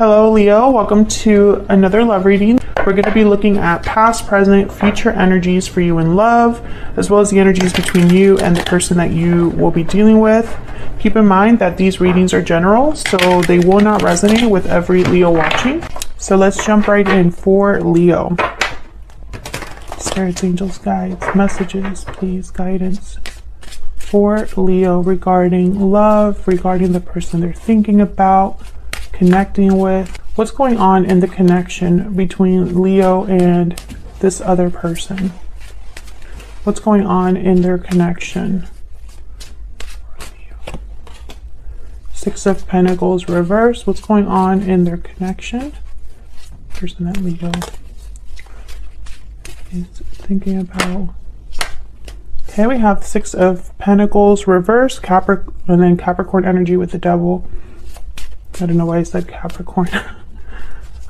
Hello Leo, welcome to another love reading. We're going to be looking at past, present, future energies for you in love, as well as the energies between you and the person that you will be dealing with. Keep in mind that these readings are general, so they will not resonate with every Leo watching. So let's jump right in for Leo. Spirits, angels, guides, messages, please, guidance for Leo regarding love, regarding the person they're thinking about, connecting with. What's going on in the connection between Leo and this other person? What's going on in their connection? Six of Pentacles reverse. What's going on in their connection? Person that Leo is thinking about. Okay, we have Six of Pentacles reverse, Capricorn, and then Capricorn energy with the Devil. I don't know why I said Capricorn.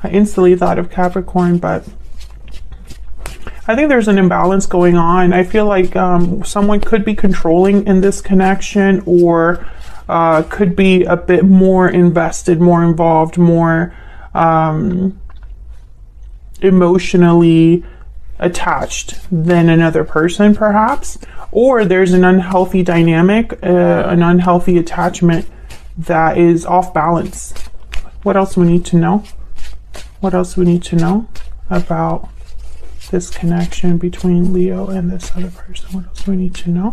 I instantly thought of Capricorn, but I think there's an imbalance going on. I feel like someone could be controlling in this connection, or could be a bit more invested, more involved, more emotionally attached than another person, perhaps. Or there's an unhealthy dynamic, an unhealthy attachment that is off balance. What else do we need to know? What else do we need to know about this connection between Leo and this other person? What else do we need to know?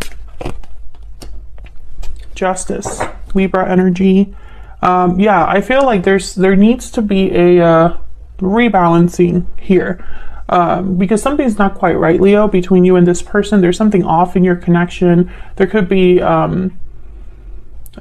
Justice, Libra energy. Yeah, I feel like there needs to be a rebalancing here. Because something's not quite right, Leo, between you and this person. There's something off in your connection. There could be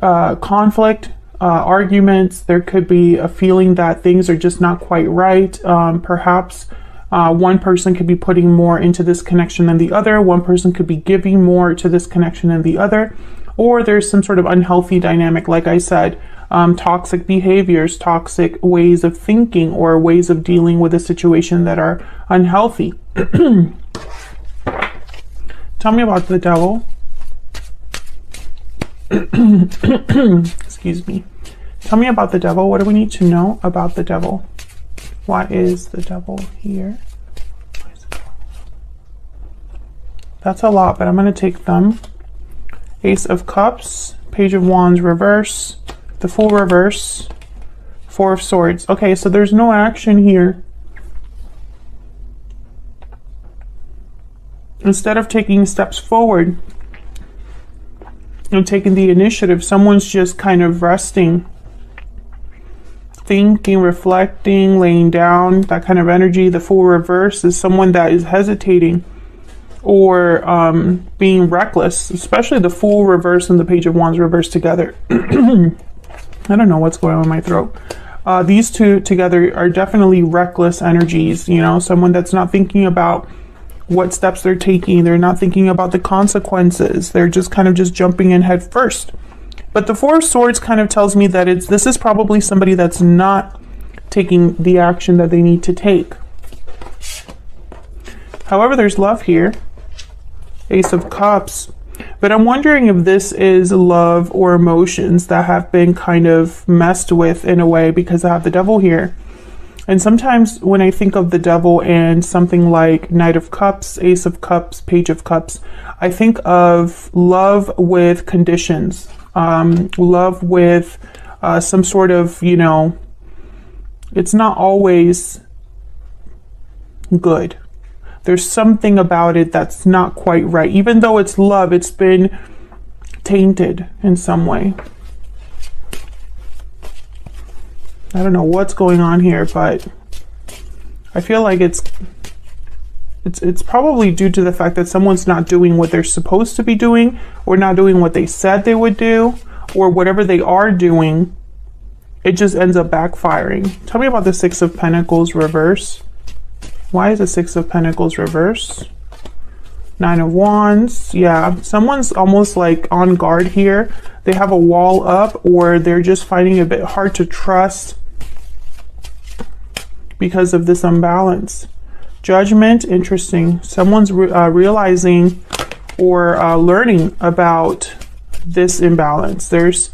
conflict, arguments. There could be a feeling that things are just not quite right. Perhaps one person could be putting more into this connection than the other. One person could be giving more to this connection than the other. Or there's some sort of unhealthy dynamic, like I said, toxic behaviors, toxic ways of thinking, or ways of dealing with a situation that are unhealthy. Tell me about the Devil. Excuse me. Tell me about the Devil. What do we need to know about the Devil? Why is the Devil here? That's a lot, but I'm going to take them. Ace of Cups, Page of Wands reverse, the Fool reverse, Four of Swords. Okay, so there's no action here. Instead of taking steps forward and taking the initiative, someone's just kind of resting, thinking, reflecting, laying down, that kind of energy. The Fool reverse is someone that is hesitating or being reckless, especially the Fool reverse and the Page of Wands reverse together. I don't know what's going on in my throat. These two together are definitely reckless energies, you know, someone that's not thinking about what steps they're taking. They're not thinking about the consequences. They're just kind of just jumping in head first. But the Four of Swords kind of tells me that this is probably somebody that's not taking the action that they need to take. However, there's love here. Ace of Cups. But I'm wondering if this is love or emotions that have been kind of messed with in a way, because I have the Devil here. And sometimes when I think of the Devil and something like Knight of Cups, Ace of Cups, Page of Cups, I think of love with conditions, love with some sort of, you know, it's not always good. There's something about it that's not quite right. Even though it's love, it's been tainted in some way. I don't know what's going on here, but I feel like it's probably due to the fact that someone's not doing what they're supposed to be doing, or not doing what they said they would do, or whatever they are doing, it just ends up backfiring. Tell me about the Six of Pentacles reverse. Why is the Six of Pentacles reverse? Nine of Wands. Yeah, someone's almost like on guard here. They have a wall up, or they're just finding it a bit hard to trust because of this imbalance. Judgment, interesting. Someone's realizing or learning about this imbalance. There's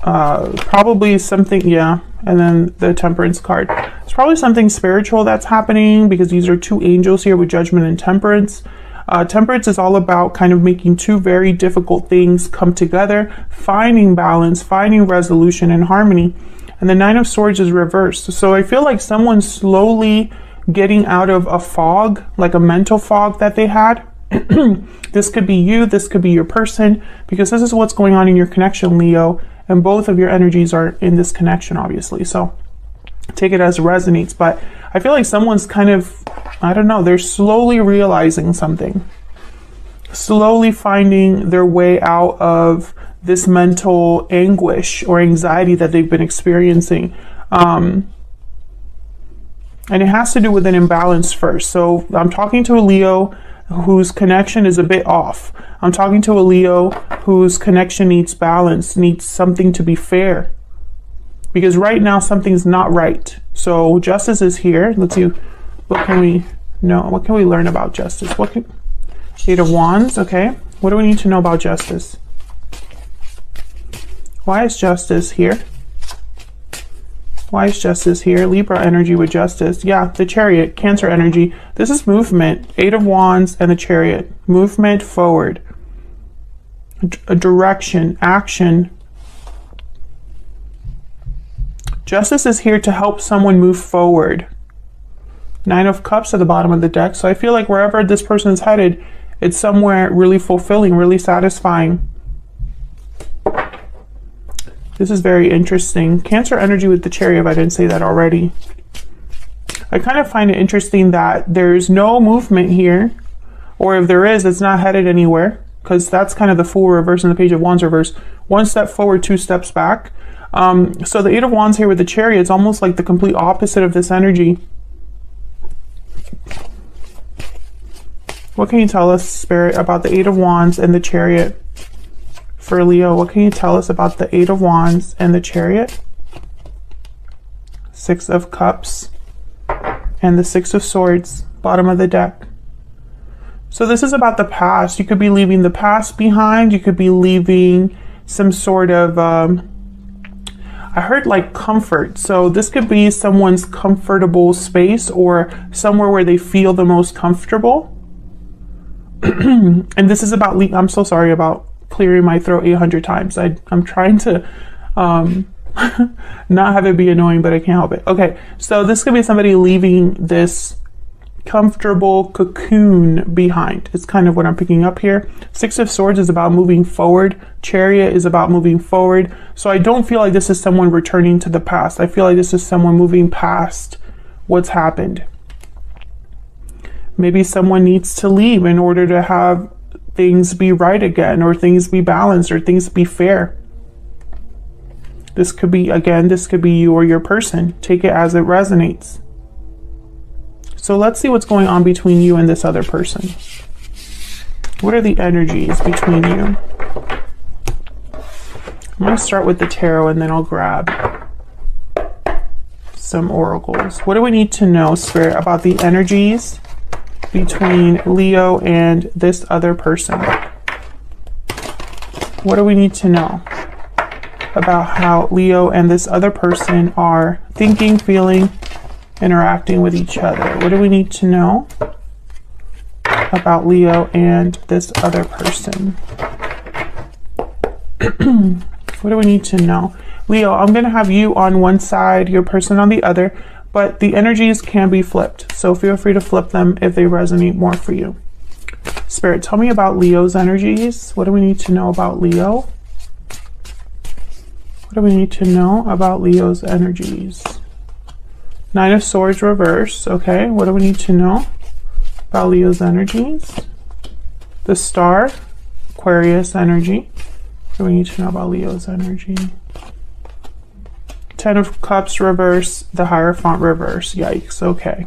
probably something, yeah, and then the Temperance card. It's probably something spiritual that's happening because these are two angels here with Judgment and Temperance. Temperance is all about kind of making two very difficult things come together, finding balance, finding resolution and harmony. And the Nine of Swords is reversed. So I feel like someone's slowly getting out of a fog, like a mental fog that they had. This could be you, this could be your person, because this is what's going on in your connection, Leo, and both of your energies are in this connection, obviously. So take it as it resonates, but I feel like someone's kind of, I don't know, they're slowly realizing something, slowly finding their way out of this mental anguish or anxiety that they've been experiencing. And it has to do with an imbalance first. So I'm talking to a Leo whose connection is a bit off. I'm talking to a Leo whose connection needs balance, needs something to be fair. Because right now something's not right. So justice is here. Let's see, what can we know? What can we learn about justice? Eight of Wands, okay. What do we need to know about justice? Why is justice here? Why is justice here? Libra energy with justice. Yeah, the Chariot, Cancer energy. This is movement. Eight of Wands and the Chariot. Movement forward. A direction, action. Justice is here to help someone move forward. Nine of Cups at the bottom of the deck. So I feel like wherever this person is headed, it's somewhere really fulfilling, really satisfying. This is very interesting. Cancer energy with the Chariot, if I didn't say that already. I kind of find it interesting that there's no movement here, or if there is, it's not headed anywhere, because that's kind of the Fool reverse and the Page of Wands reverse. One step forward, two steps back. So the Eight of Wands here with the Chariot, it's almost like the complete opposite of this energy. What can you tell us, Spirit, about the Eight of Wands and the Chariot? For Leo, what can you tell us about the Eight of Wands and the Chariot? Six of Cups and the Six of Swords, bottom of the deck. So this is about the past. You could be leaving the past behind. You could be leaving some sort of, I heard like comfort. So this could be someone's comfortable space or somewhere where they feel the most comfortable. And this is about, I'm so sorry about clearing my throat 800 times. I'm trying to not have it be annoying, but I can't help it. Okay, so this could be somebody leaving this comfortable cocoon behind. It's kind of what I'm picking up here. Six of Swords is about moving forward. Chariot is about moving forward. So I don't feel like this is someone returning to the past. I feel like this is someone moving past what's happened. Maybe someone needs to leave in order to have things be right again, or things be balanced, or things be fair. This could be, again, this could be you or your person. Take it as it resonates. So let's see what's going on between you and this other person. What are the energies between you? I'm going to start with the tarot and then I'll grab some oracles. What do we need to know, Spirit, about the energies between Leo and this other person? What do we need to know about how Leo and this other person are thinking, feeling, interacting with each other? What do we need to know about Leo and this other person? What do we need to know? Leo, I'm going to have you on one side, your person on the other, but the energies can be flipped. So feel free to flip them if they resonate more for you. Spirit, tell me about Leo's energies. What do we need to know about Leo? What do we need to know about Leo's energies? Nine of Swords reverse. Okay, what do we need to know about Leo's energies? The Star, Aquarius energy. What do we need to know about Leo's energy? Ten of Cups reverse, the Hierophant reverse. Yikes, okay.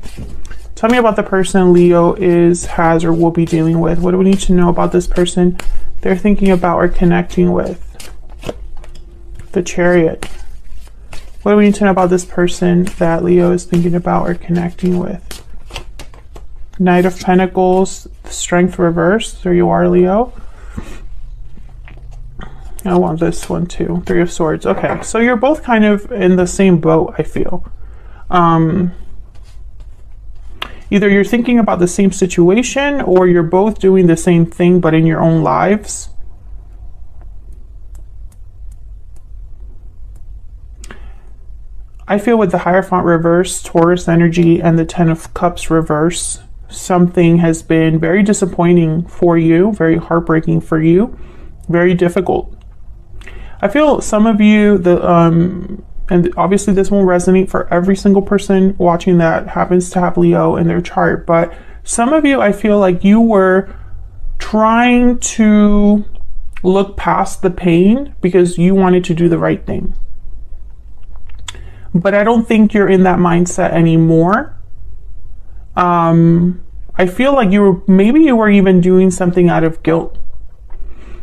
Tell me about the person Leo has or will be dealing with. What do we need to know about this person they're thinking about or connecting with? The Chariot. What do we need to know about this person that Leo is thinking about or connecting with? Knight of Pentacles, Strength reverse. There you are, Leo. I want this one too. Three of Swords. Okay, so you're both kind of in the same boat, I feel. Either you're thinking about the same situation, or you're both doing the same thing but in your own lives. I feel with the Hierophant reverse, Taurus energy, and the Ten of Cups reverse, something has been very disappointing for you, very heartbreaking for you, very difficult. I feel some of you, and obviously this won't resonate for every single person watching that happens to have Leo in their chart, but some of you, I feel like you were trying to look past the pain because you wanted to do the right thing. But I don't think you're in that mindset anymore. I feel like maybe you were even doing something out of guilt.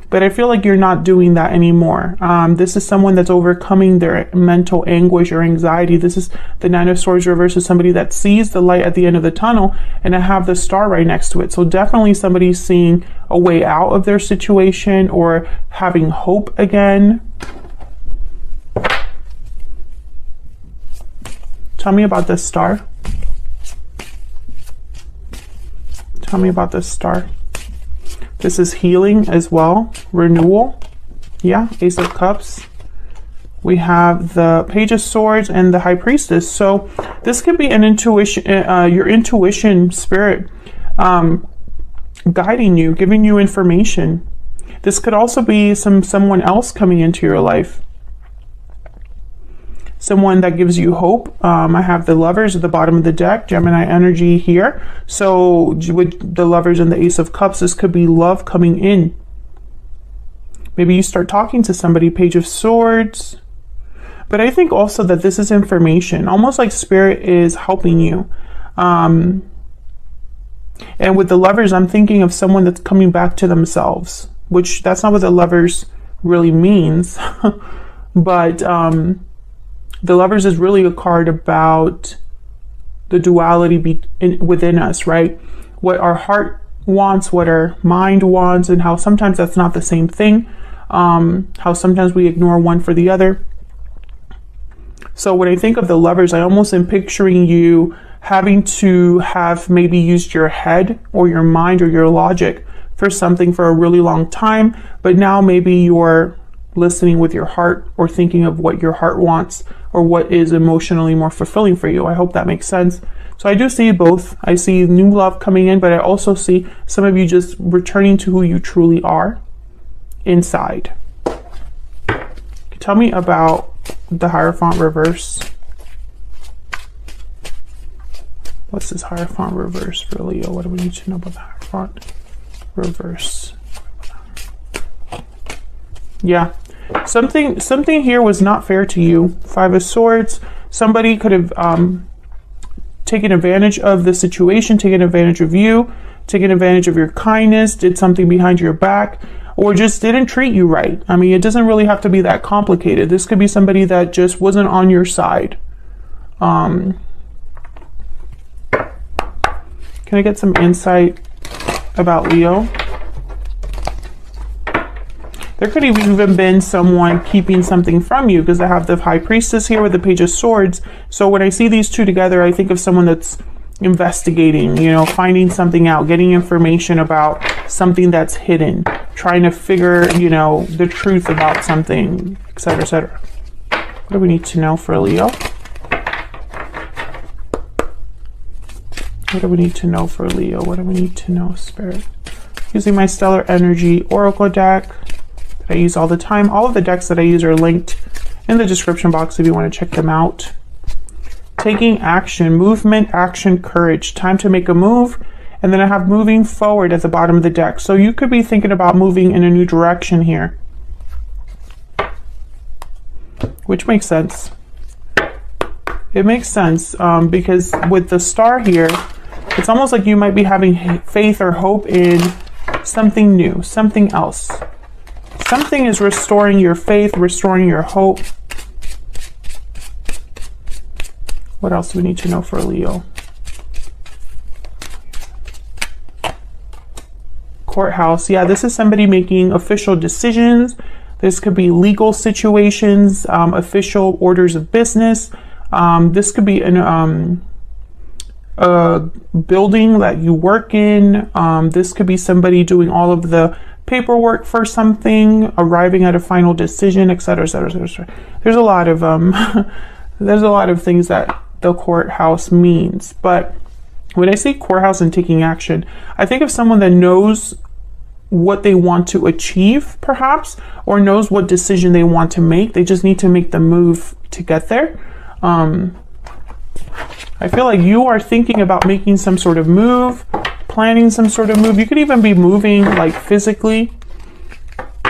But I feel like you're not doing that anymore. This is someone that's overcoming their mental anguish or anxiety. This is the Nine of Swords reverse, is somebody that sees the light at the end of the tunnel, and I have the star right next to it. So definitely somebody seeing a way out of their situation or having hope again. Tell me about this star. Tell me about this star. This is healing as well, renewal. Yeah, Ace of Cups. We have the Page of Swords and the High Priestess. So this could be an intuition, your intuition spirit guiding you, giving you information. This could also be someone else coming into your life. Someone that gives you hope. I have the Lovers at the bottom of the deck, Gemini energy here. So with the Lovers and the Ace of Cups, this could be love coming in. Maybe you start talking to somebody, Page of Swords. But I think also that this is information, almost like Spirit is helping you. And with the Lovers, I'm thinking of someone that's coming back to themselves, which that's not what the Lovers really means. But the Lovers is really a card about the duality within us, right? What our heart wants, what our mind wants, and how sometimes that's not the same thing. How sometimes we ignore one for the other. So when I think of the Lovers, I almost am picturing you having to have maybe used your head or your mind or your logic for something for a really long time, but now maybe you're listening with your heart or thinking of what your heart wants or what is emotionally more fulfilling for you. I hope that makes sense. So I do see both. I see new love coming in, but I also see some of you just returning to who you truly are inside. Tell me about the Hierophant reverse. What's this Hierophant reverse for Leo? What do we need to know about the Hierophant reverse? Yeah. Something here was not fair to you. Five of Swords. Somebody could have taken advantage of the situation, taken advantage of you, taken advantage of your kindness, did something behind your back, or just didn't treat you right. I mean, it doesn't really have to be that complicated. This could be somebody that just wasn't on your side. Can I get some insight about Leo? There could have even been someone keeping something from you, because I have the High Priestess here with the Page of Swords. So when I see these two together, I think of someone that's investigating, you know, finding something out, getting information about something that's hidden, trying to figure, you know, the truth about something, etc., etc. What do we need to know for Leo? What do we need to know for Leo? What do we need to know, Spirit? Using my Stellar Energy Oracle deck that I use all the time. All of the decks that I use are linked in the description box if you want to check them out. Taking action, movement, action, courage. Time to make a move. And then I have moving forward at the bottom of the deck. So you could be thinking about moving in a new direction here, which makes sense. It makes sense because with the star here, it's almost like you might be having faith or hope in something new, something else. Something is restoring your faith, restoring your hope. What else do we need to know for Leo? Courthouse. Yeah, this is somebody making official decisions. This could be legal situations, official orders of business. This could be a building that you work in. This could be somebody doing all of the paperwork for something, arriving at a final decision, etc., etc., etc. There's a lot of there's a lot of things that the courthouse means. But when I say courthouse and taking action, I think of someone that knows what they want to achieve, perhaps, or knows what decision they want to make. They just need to make the move to get there. I feel like you are thinking about making some sort of move, planning some sort of move. You could even be moving, like physically,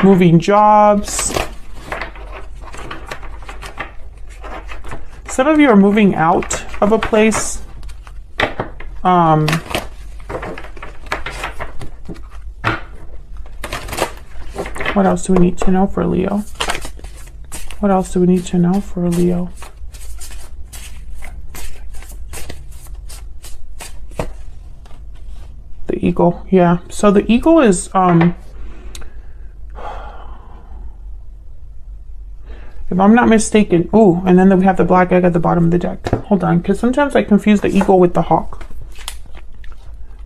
moving jobs. Some of you are moving out of a place. What else do we need to know for Leo? What else do we need to know for Leo? The eagle, yeah. So the eagle is, if I'm not mistaken, oh, and then we have the black egg at the bottom of the deck. Hold on, because sometimes I confuse the eagle with the hawk.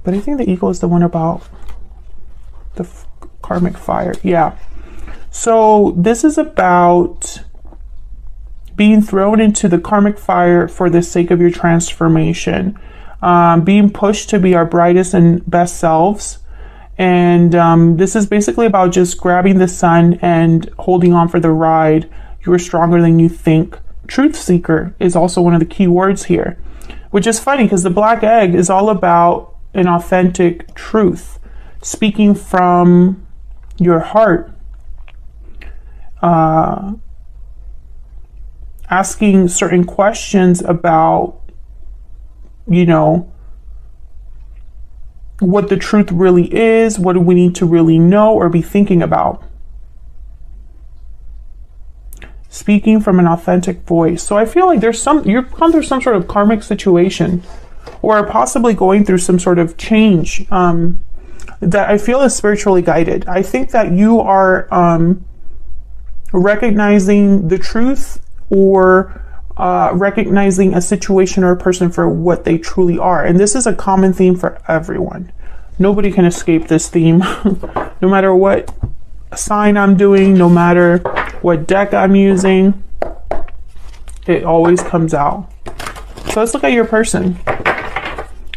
But I think the eagle is the one about the karmic fire. Yeah. So this is about being thrown into the karmic fire for the sake of your transformation. Being pushed to be our brightest and best selves. And this is basically about just grabbing the sun and holding on for the ride. You're stronger than you think. Truth seeker is also one of the key words here, which is funny because the black egg is all about an authentic truth, speaking from your heart, asking certain questions about, you know, what the truth really is, what do we need to really know or be thinking about. Speaking from an authentic voice. So I feel like you've gone through some sort of karmic situation, or possibly going through some sort of change that I feel is spiritually guided. I think that you are recognizing the truth, or recognizing a situation or a person for what they truly are. And this is a common theme for everyone. Nobody can escape this theme. No matter what sign I'm doing, no matter what deck I'm using, it always comes out. So let's look at your person.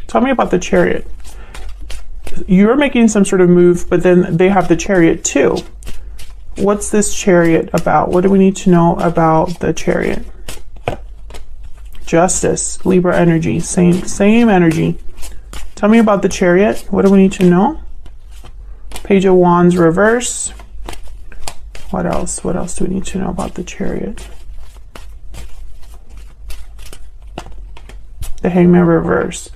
Tell me about the Chariot. You're making some sort of move, but then they have the Chariot too. What's this Chariot about? What do we need to know about the Chariot? Justice, Libra energy, same energy. Tell me about the Chariot. What do we need to know? Page of Wands reverse. What else? What else do we need to know about the Chariot? The Hangman reverse.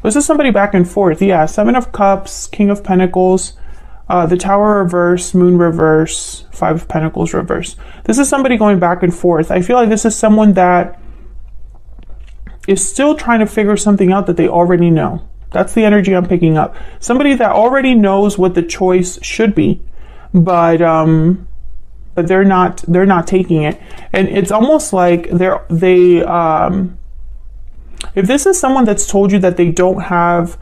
This is somebody back and forth. Yeah, Seven of Cups, King of Pentacles, the Tower reverse, Moon reverse, Five of Pentacles reverse. This is somebody going back and forth. I feel like this is someone that is still trying to figure something out that they already know. That's the energy I'm picking up. Somebody that already knows what the choice should be, but they're not taking it. And it's almost like if this is someone that's told you that they don't have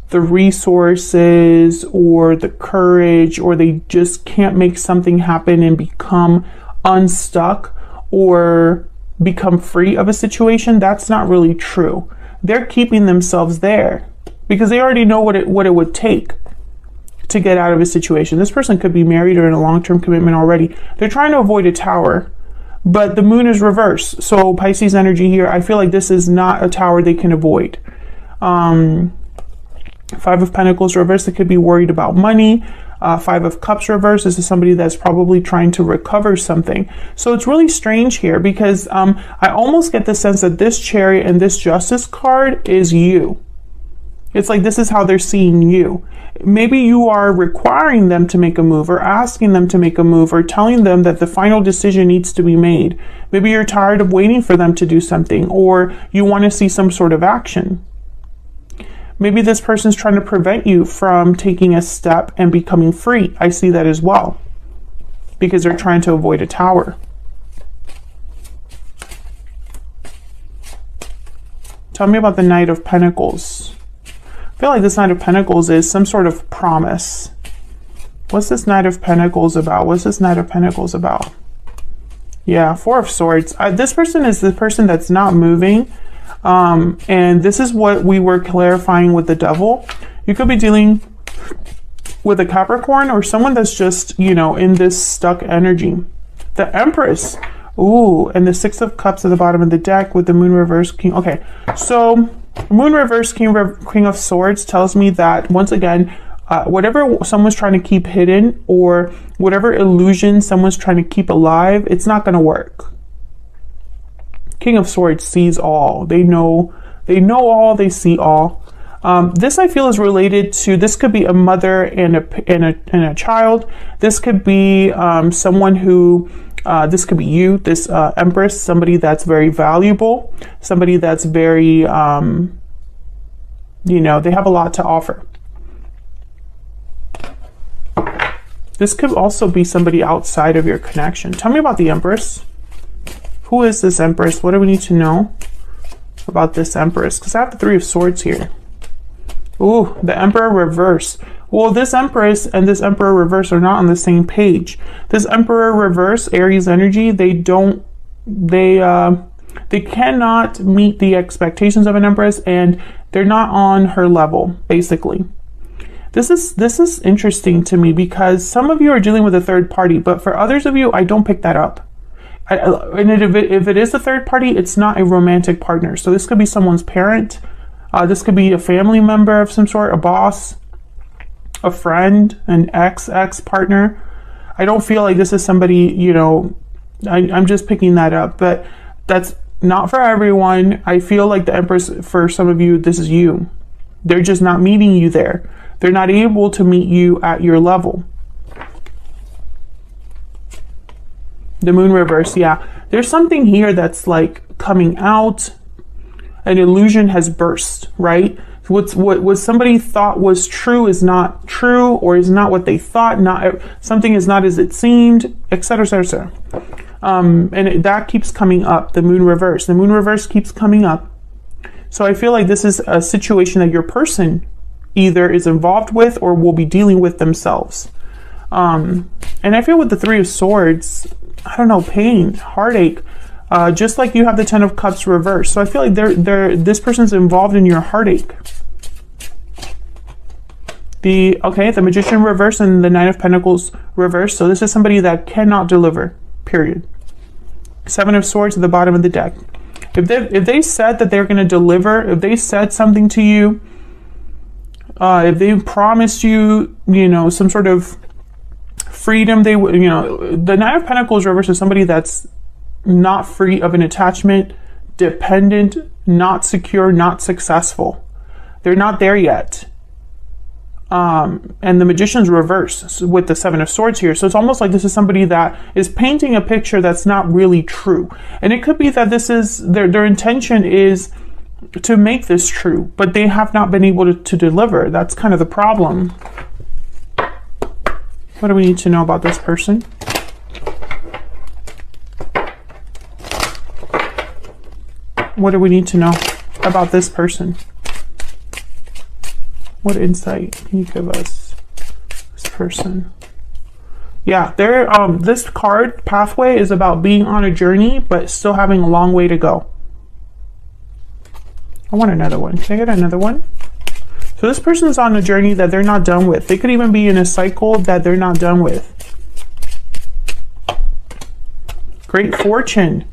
the resources or the courage, or they just can't make something happen and become unstuck or become free of a situation, that's not really true. They're keeping themselves there because they already know what it would take to get out of a situation. This person could be married or in a long-term commitment already. They're trying to avoid a tower, but the moon is reversed. So Pisces energy here, I feel like this is not a tower they can avoid. Five of Pentacles reversed, they could be worried about money. Five of Cups reversed, this is somebody that's probably trying to recover something. So it's really strange here because I almost get the sense that this Chariot and this Justice card is you. It's like this is how they're seeing you. Maybe you are requiring them to make a move, or asking them to make a move, or telling them that the final decision needs to be made. Maybe you're tired of waiting for them to do something, or you want to see some sort of action. Maybe this person's trying to prevent you from taking a step and becoming free. I see that as well. because they're trying to avoid a tower. Tell me about the Knight of Pentacles. I feel like this Knight of Pentacles is some sort of promise. What's this Knight of Pentacles about? What's this Knight of Pentacles about? Yeah, Four of Swords. This person is the person that's not moving. And this is what we were clarifying with the Devil. You could be dealing with a Capricorn or someone that's just, you know, in this stuck energy. The Empress. Ooh, and the Six of Cups at the bottom of the deck with the Moon reverse, King. Okay, so Moon reverse, King of Swords tells me that, once again, whatever someone's trying to keep hidden or whatever illusion someone's trying to keep alive, it's not going to work. King of Swords sees all. They know all, they see all. This I feel is related to, this could be a mother and a child. This could be someone who, this could be you, this Empress, somebody that's very valuable, somebody that's very, you know, they have a lot to offer. This could also be somebody outside of your connection. Tell me about the Empress. Who is this Empress? What do we need to know about this Empress? Because I have the Three of Swords here. Ooh, the Emperor reverse. Well, this Empress and this Emperor reverse are not on the same page. This Emperor reverse, Aries energy, they cannot meet the expectations of an Empress, and they're not on her level, basically. This is interesting to me because some of you are dealing with a third party, but for others of you, I don't pick that up. And if it is a third party, it's not a romantic partner. So this could be someone's parent. This could be a family member of some sort, a boss, a friend, an ex-partner. I don't feel like this is somebody, you know, I'm just picking that up, but that's not for everyone. I feel like the Empress, for some of you, this is you. They're just not meeting you there. They're not able to meet you at your level. The Moon reverse, yeah. There's something here that's like coming out. An illusion has burst, right? What somebody thought was true is not true, or is not what they thought. Something is not as it seemed, etc., etc. That keeps coming up. The Moon reverse. The Moon reverse keeps coming up. So I feel like this is a situation that your person either is involved with or will be dealing with themselves. And I feel with the Three of Swords, I don't know, pain, heartache, just like you have the Ten of Cups reversed. So I feel like this person's involved in your heartache. The Magician reverse and the Nine of Pentacles reverse. So this is somebody that cannot deliver, period. Seven of Swords at the bottom of the deck. If they said that they're going to deliver, if they said something to you, if they promised you, you know, some sort of freedom, the Nine of Pentacles reverse is somebody that's not free of an attachment, dependent, not secure, not successful. They're not there yet. And the Magician's reverse with the Seven of Swords here. So it's almost like this is somebody that is painting a picture that's not really true. And it could be that this is their intention is to make this true, but they have not been able to deliver. That's kind of the problem. What do we need to know about this person? What do we need to know about this person? What insight can you give us? This person. Yeah, this card, Pathway, is about being on a journey, but still having a long way to go. I want another one. Can I get another one? So this person's on a journey that they're not done with. They could even be in a cycle that they're not done with. Great Fortune.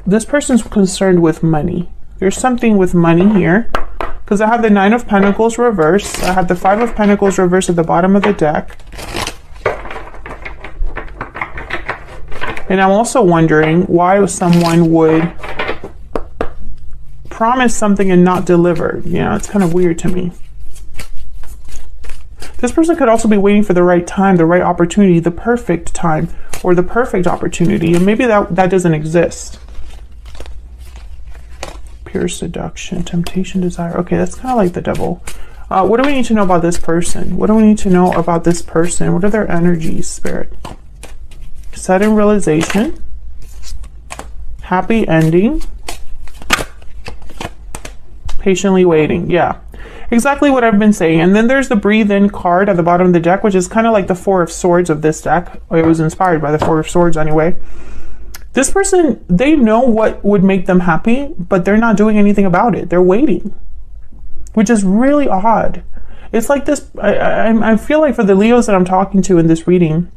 This person's concerned with money. There's something with money here. Because I have the Nine of Pentacles reversed. I have the Five of Pentacles reversed at the bottom of the deck. And I'm also wondering why someone would promise something and not deliver. You know, it's kind of weird to me. This person could also be waiting for the right time, the right opportunity, the perfect time, or the perfect opportunity. And maybe that doesn't exist. Pure seduction, temptation, desire. Okay, that's kind of like the Devil. What do we need to know about this person? What do we need to know about this person? What are their energies, Spirit? sudden realization, happy ending, patiently waiting. Yeah, exactly what I've been saying. And then there's the breathe in card at the bottom of the deck, which is kind of like the Four of Swords of this deck. It was inspired by the Four of Swords anyway. This person, they know what would make them happy, but they're not doing anything about it. They're waiting, which is really odd. It's like this, I feel like for the Leos that I'm talking to in this reading,